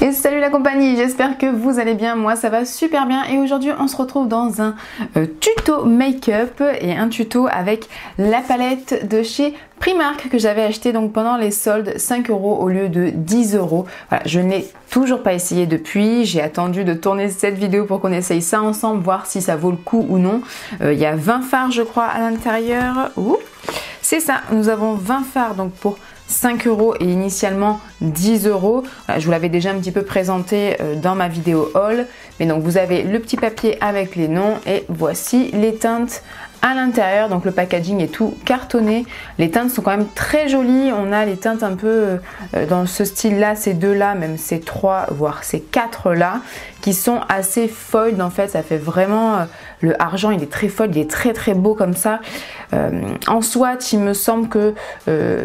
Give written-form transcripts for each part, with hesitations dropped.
Et salut la compagnie, j'espère que vous allez bien, moi ça va super bien et aujourd'hui on se retrouve dans un tuto make-up et un tuto avec la palette de chez Primark que j'avais acheté donc pendant les soldes 5 € au lieu de 10 €. Voilà, je n'ai toujours pas essayé depuis, j'ai attendu de tourner cette vidéo pour qu'on essaye ça ensemble, voir si ça vaut le coup ou non. Il y a 20 fards je crois à l'intérieur. C'est ça, nous avons 20 fards donc pour 5 € et initialement 10 €. Voilà, je vous l'avais déjà un petit peu présenté dans ma vidéo haul. Mais donc vous avez le petit papier avec les noms et voici les teintes à l'intérieur. Donc le packaging est tout cartonné. Les teintes sont quand même très jolies. On a les teintes un peu dans ce style là, ces deux là, même ces trois, voire ces quatre là, qui sont assez foiled en fait. Ça fait vraiment... le argent il est très foiled, il est très très beau comme ça. En swatch il me semble que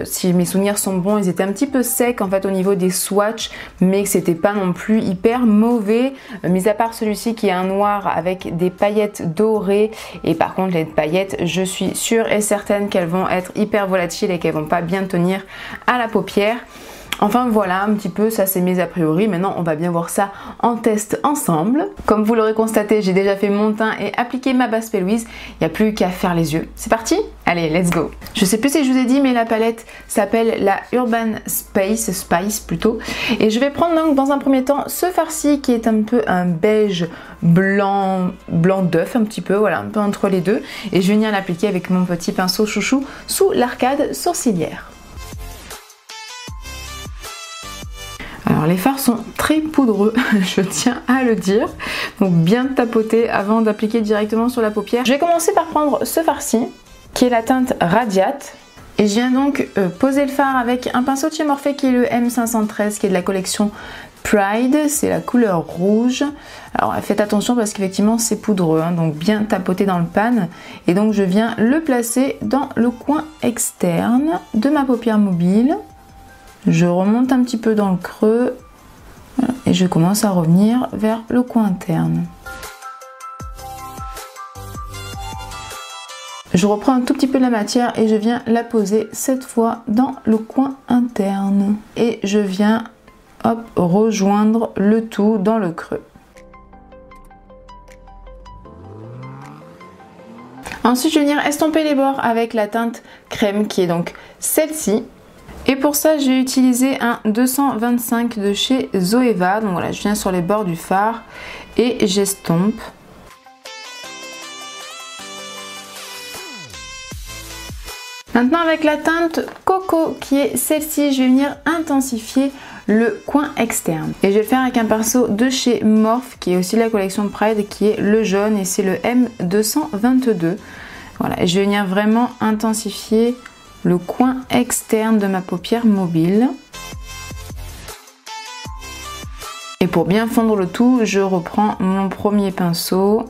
si mes souvenirs sont bons, ils étaient un petit peu secs en fait au niveau des swatchs, mais que c'était pas non plus hyper mauvais, mis à part celui-ci qui est un noir avec des paillettes dorées. Et par contre les paillettes, je suis sûre et certaine qu'elles vont être hyper volatiles et qu'elles vont pas bien tenir à la paupière. Enfin voilà un petit peu, ça c'est mes a priori. Maintenant on va bien voir ça en test ensemble. Comme vous l'aurez constaté, j'ai déjà fait mon teint et appliqué ma base P. Louise. Il n'y a plus qu'à faire les yeux. C'est parti? Allez, let's go! Je sais plus si je vous ai dit, mais la palette s'appelle la Urban Spice plutôt. Et je vais prendre donc dans un premier temps ce fard-ci qui est un peu un beige blanc d'œuf un petit peu, voilà, un peu entre les deux. Et je vais venir l'appliquer avec mon petit pinceau chouchou sous l'arcade sourcilière. Alors les fards sont très poudreux, je tiens à le dire, donc bien tapoter avant d'appliquer directement sur la paupière. Je vais commencer par prendre ce fard-ci, qui est la teinte Radiate. Et je viens donc poser le fard avec un pinceau de chez Morphe qui est le M513, qui est de la collection Pride, c'est la couleur rouge. Alors faites attention parce qu'effectivement c'est poudreux, hein, donc bien tapoter dans le pan. Et donc je viens le placer dans le coin externe de ma paupière mobile. Je remonte un petit peu dans le creux et je commence à revenir vers le coin interne. Je reprends un tout petit peu de la matière et je viens la poser cette fois dans le coin interne. Et je viens hop, rejoindre le tout dans le creux. Ensuite je vais venir estomper les bords avec la teinte crème qui est donc celle-ci. Et pour ça, j'ai utilisé un 225 de chez Zoeva. Donc voilà, je viens sur les bords du fard et j'estompe. Maintenant, avec la teinte Coco, qui est celle-ci, je vais venir intensifier le coin externe. Et je vais le faire avec un pinceau de chez Morphe, qui est aussi de la collection Pride, qui est le jaune et c'est le M222. Voilà, et je vais venir vraiment intensifier le coin externe de ma paupière mobile. Et pour bien fondre le tout, je reprends mon premier pinceau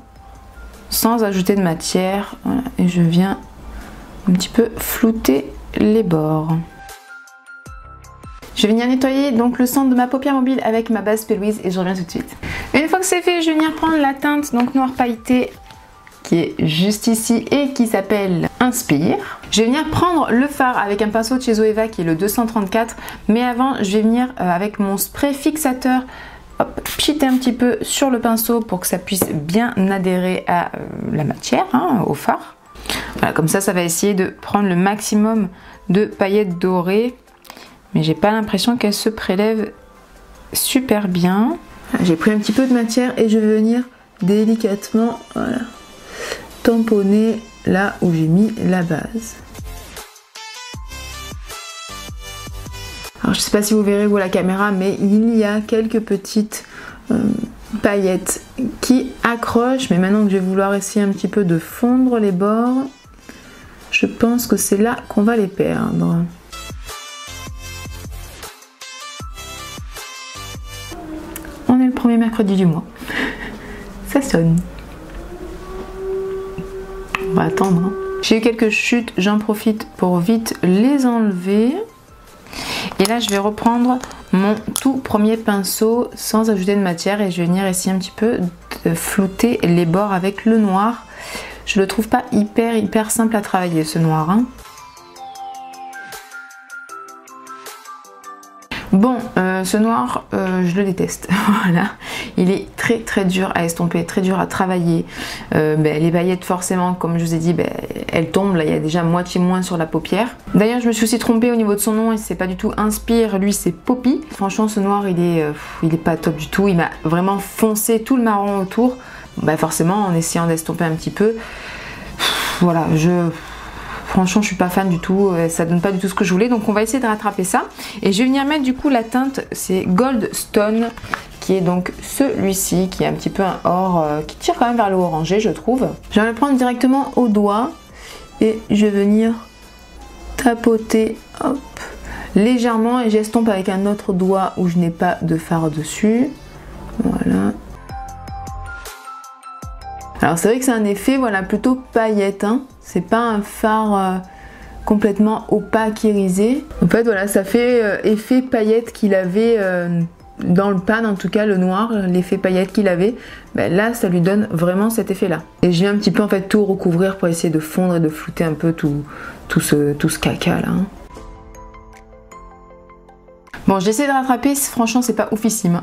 sans ajouter de matière. Voilà, et je viens un petit peu flouter les bords. Je vais venir nettoyer donc le centre de ma paupière mobile avec ma base P. Louise et je reviens tout de suite. Une fois que c'est fait, je vais venir prendre la teinte donc noir pailleté qui est juste ici et qui s'appelle Inspire. Je vais venir prendre le fard avec un pinceau de chez Zoeva qui est le 234, mais avant je vais venir avec mon spray fixateur pchiter un petit peu sur le pinceau pour que ça puisse bien adhérer à la matière, hein, au fard. Voilà, comme ça va essayer de prendre le maximum de paillettes dorées, mais j'ai pas l'impression qu'elles se prélèvent super bien. J'ai pris un petit peu de matière et je vais venir délicatement, voilà, tamponner là où j'ai mis la base. Alors je sais pas si vous verrez vous à la caméra, mais il y a quelques petites paillettes qui accrochent, mais maintenant que je vais vouloir essayer un petit peu de fondre les bords, je pense que c'est là qu'on va les perdre. On est le premier mercredi du mois. Ça sonne. On va attendre. Hein. J'ai eu quelques chutes, j'en profite pour vite les enlever. Et là, je vais reprendre mon tout premier pinceau sans ajouter de matière et je vais venir essayer un petit peu de flouter les bords avec le noir. Je le trouve pas hyper simple à travailler ce noir. Hein. Bon, ce noir, je le déteste. Voilà, il est très très dur à estomper, très dur à travailler. Les paillettes, forcément, comme je vous ai dit, elles tombent. Là, il y a déjà moitié moins sur la paupière. D'ailleurs, je me suis aussi trompée au niveau de son nom. Il s'est pas du tout Inspire. Lui, c'est Poppy. Franchement, ce noir, il est pas top du tout. Il m'a vraiment foncé tout le marron autour. Forcément, en essayant d'estomper un petit peu. Voilà, franchement, je suis pas fan du tout, ça donne pas du tout ce que je voulais, donc on va essayer de rattraper ça. Et je vais venir mettre du coup la teinte, c'est Gold Stone, qui est donc celui-ci, qui est un petit peu un or, qui tire quand même vers le orangé, je trouve. Je vais le prendre directement au doigt et je vais venir tapoter, hop, légèrement, et j'estompe avec un autre doigt où je n'ai pas de fard dessus. Voilà. Alors c'est vrai que c'est un effet, voilà, plutôt paillette, hein. C'est pas un fard complètement opaque irisé. En fait voilà, ça fait effet paillette qu'il avait dans le pan, en tout cas le noir, l'effet paillette qu'il avait. Là ça lui donne vraiment cet effet là. Et j'ai un petit peu en fait tout recouvrir pour essayer de fondre et de flouter un peu tout ce caca là, hein. Bon, j'ai essayé de rattraper, franchement c'est pas oufissime.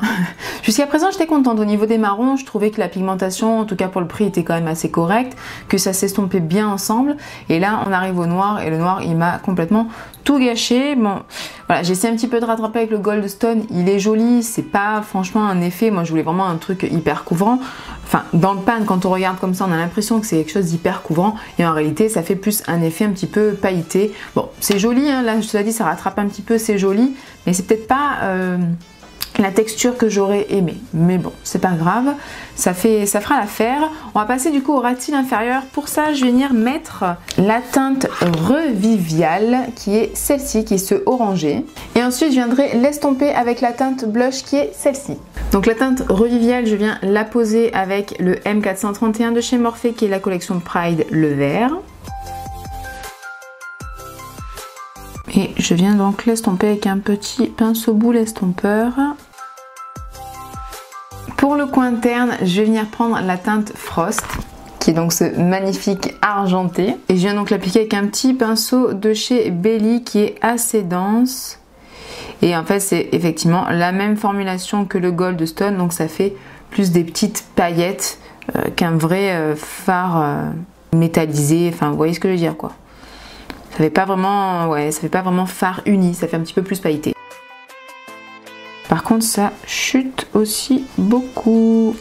Jusqu'à présent j'étais contente. Au niveau des marrons, je trouvais que la pigmentation, en tout cas pour le prix, était quand même assez correcte, que ça s'estompait bien ensemble. Et là on arrive au noir, et le noir il m'a complètement tout gâché. Bon, voilà, j'ai essayé un petit peu de rattraper avec le Gold Stone, il est joli, c'est pas franchement un effet, moi je voulais vraiment un truc hyper couvrant. Enfin, dans le pan, quand on regarde comme ça, on a l'impression que c'est quelque chose d'hyper couvrant, et en réalité ça fait plus un effet un petit peu pailleté. Bon, c'est joli, hein, là je te l'ai dit, ça rattrape un petit peu, c'est joli, mais c'est peut-être pas la texture que j'aurais aimé, mais bon, c'est pas grave, ça fera l'affaire. On va passer du coup au ras de cils inférieur. Pour ça, je vais venir mettre la teinte Revivial, qui est celle-ci, qui est ce orangé, et ensuite je viendrai l'estomper avec la teinte blush, qui est celle-ci. Donc la teinte Revivial, je viens la poser avec le M431 de chez Morphe, qui est la collection Pride, le vert. Et je viens donc l'estomper avec un petit pinceau boule estompeur. Pour le coin interne, je vais venir prendre la teinte Frost, qui est donc ce magnifique argenté. Et je viens donc l'appliquer avec un petit pinceau de chez Belly qui est assez dense. Et en fait, c'est effectivement la même formulation que le Gold Stone, donc ça fait plus des petites paillettes qu'un vrai fard métallisé. Enfin, vous voyez ce que je veux dire, quoi. Ça fait pas vraiment, ouais, ça fait pas vraiment fard uni, ça fait un petit peu plus pailleté. Par contre, ça chute aussi beaucoup.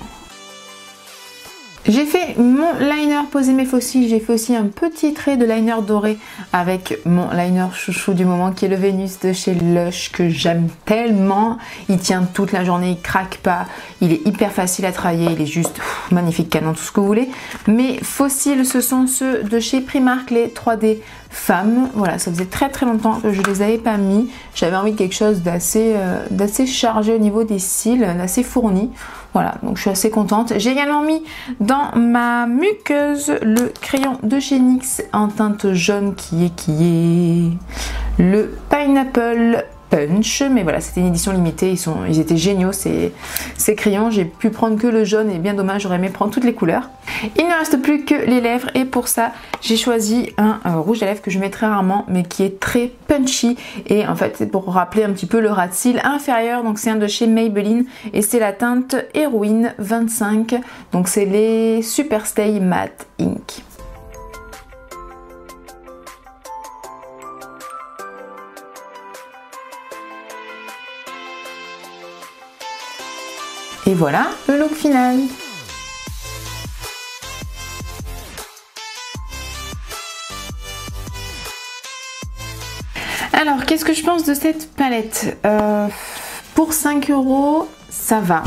J'ai fait mon liner, posé mes faux cils, j'ai fait aussi un petit trait de liner doré avec mon liner chouchou du moment qui est le Vénus de chez Lush, que j'aime tellement. Il tient toute la journée, il craque pas, il est hyper facile à travailler, il est juste magnifique, canon, tout ce que vous voulez. Mes faux cils, ce sont ceux de chez Primark, les 3D Femmes. Voilà, ça faisait très très longtemps que je les avais pas mis. J'avais envie de quelque chose d'assez chargé au niveau des cils, d'assez fourni. Voilà, donc je suis assez contente. J'ai également mis dans ma muqueuse le crayon de chez NYX en teinte jaune qui est le Pineapple Punch. Mais voilà, c'était une édition limitée, ils étaient géniaux ces crayons. J'ai pu prendre que le jaune et bien dommage, j'aurais aimé prendre toutes les couleurs. Il ne reste plus que les lèvres et pour ça j'ai choisi un rouge à lèvres que je mets très rarement mais qui est très punchy, et en fait c'est pour rappeler un petit peu le ras de cils inférieur. Donc c'est un de chez Maybelline et c'est la teinte Heroine 25, donc c'est les Super Stay Matte Ink. Et voilà le look final. Alors, qu'est-ce que je pense de cette palette? Pour 5 €, ça va.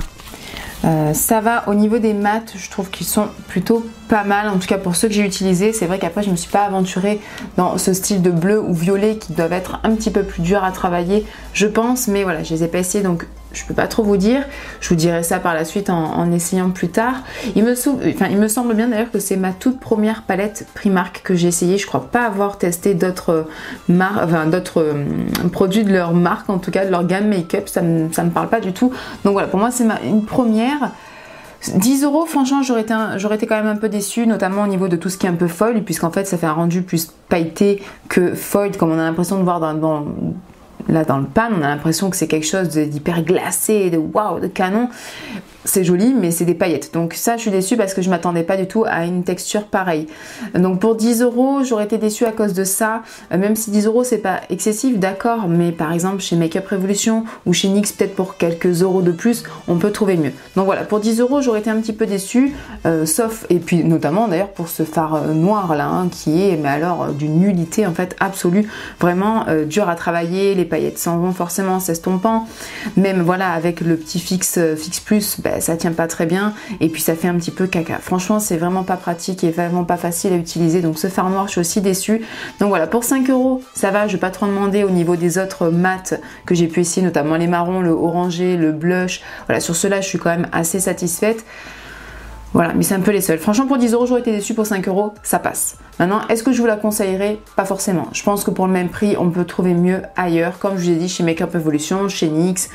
Ça va au niveau des mats, je trouve qu'ils sont plutôt pas mal, en tout cas pour ceux que j'ai utilisés. C'est vrai qu'après je me suis pas aventurée dans ce style de bleu ou violet qui doivent être un petit peu plus durs à travailler, je pense, mais voilà, je les ai pas essayés donc je peux pas trop vous dire. Je vous dirai ça par la suite en essayant plus tard. Il me semble bien d'ailleurs que c'est ma toute première palette Primark que j'ai essayé. Je crois pas avoir testé d'autres produits de leur marque, en tout cas de leur gamme make-up, ça me parle pas du tout. Donc voilà, pour moi c'est une première. 10 €, franchement j'aurais été quand même un peu déçue, notamment au niveau de tout ce qui est un peu foil, puisqu'en fait ça fait un rendu plus pailleté que foil, comme on a l'impression de voir là dans le pan, on a l'impression que c'est quelque chose d'hyper glacé, de waouh, de canon. C'est joli, mais c'est des paillettes. Donc ça, je suis déçue parce que je m'attendais pas du tout à une texture pareille. Donc pour 10 €, j'aurais été déçue à cause de ça. Même si 10 € c'est pas excessif, d'accord, mais par exemple chez Makeup Revolution ou chez NYX, peut-être pour quelques euros de plus, on peut trouver mieux. Donc voilà, pour 10 €, j'aurais été un petit peu déçue, sauf, et puis notamment d'ailleurs pour ce fard noir là, hein, qui est, mais alors, d'une nullité en fait absolue, vraiment dur à travailler, les paillettes s'en vont forcément s'estompant, même voilà, avec le petit fixe plus, ça tient pas très bien et puis ça fait un petit peu caca. Franchement, c'est vraiment pas pratique et vraiment pas facile à utiliser. Donc ce fard noir, je suis aussi déçue. Donc voilà, pour 5 €, ça va, je vais pas trop demander au niveau des autres mats que j'ai pu essayer, notamment les marrons, le orangé, le blush. Voilà, sur ceux-là, je suis quand même assez satisfaite. Voilà, mais c'est un peu les seuls. Franchement, pour 10 €, j'aurais été déçue. Pour 5 €, ça passe. Maintenant, est-ce que je vous la conseillerais? Pas forcément. Je pense que pour le même prix, on peut trouver mieux ailleurs. Comme je vous ai dit, chez Makeup Evolution, chez NYX.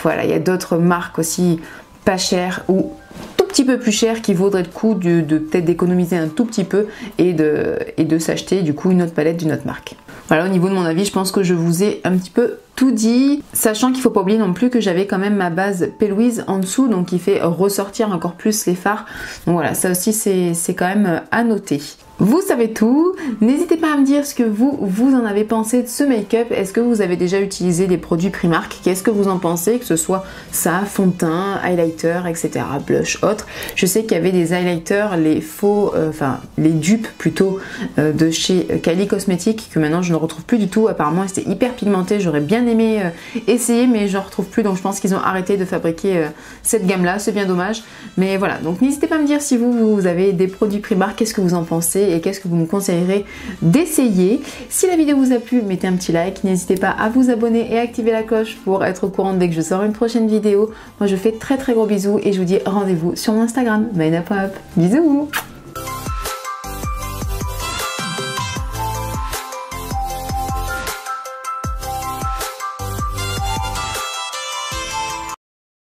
Voilà, il y a d'autres marques aussi pas chères ou tout petit peu plus chères qui vaudraient le coup de peut-être d'économiser un tout petit peu et de s'acheter du coup une autre palette d'une autre marque. Voilà, au niveau de mon avis, je pense que je vous ai un petit peu tout dit, sachant qu'il ne faut pas oublier non plus que j'avais quand même ma base P. Louise en dessous, donc qui fait ressortir encore plus les fards. Donc voilà, ça aussi c'est quand même à noter. Vous savez tout, n'hésitez pas à me dire ce que vous en avez pensé de ce make-up. Est-ce que vous avez déjà utilisé des produits Primark? Qu'est-ce que vous en pensez, que ce soit ça, fond de teint, highlighter, etc., blush, autre. Je sais qu'il y avait des highlighters, les faux, enfin les dupes plutôt, de chez Kylie Cosmetics, que maintenant je ne retrouve plus du tout. Apparemment c'était hyper pigmenté, j'aurais bien aimé essayer, mais je ne retrouve plus, donc je pense qu'ils ont arrêté de fabriquer cette gamme-là, c'est bien dommage. Mais voilà, donc n'hésitez pas à me dire si vous avez des produits Primark, qu'est-ce que vous en pensez et qu'est-ce que vous me conseillerez d'essayer. Si la vidéo vous a plu, mettez un petit like, n'hésitez pas à vous abonner et à activer la cloche pour être au courant dès que je sors une prochaine vidéo. Moi je fais très gros bisous et je vous dis rendez-vous sur mon Instagram, maïna.up. Bisous.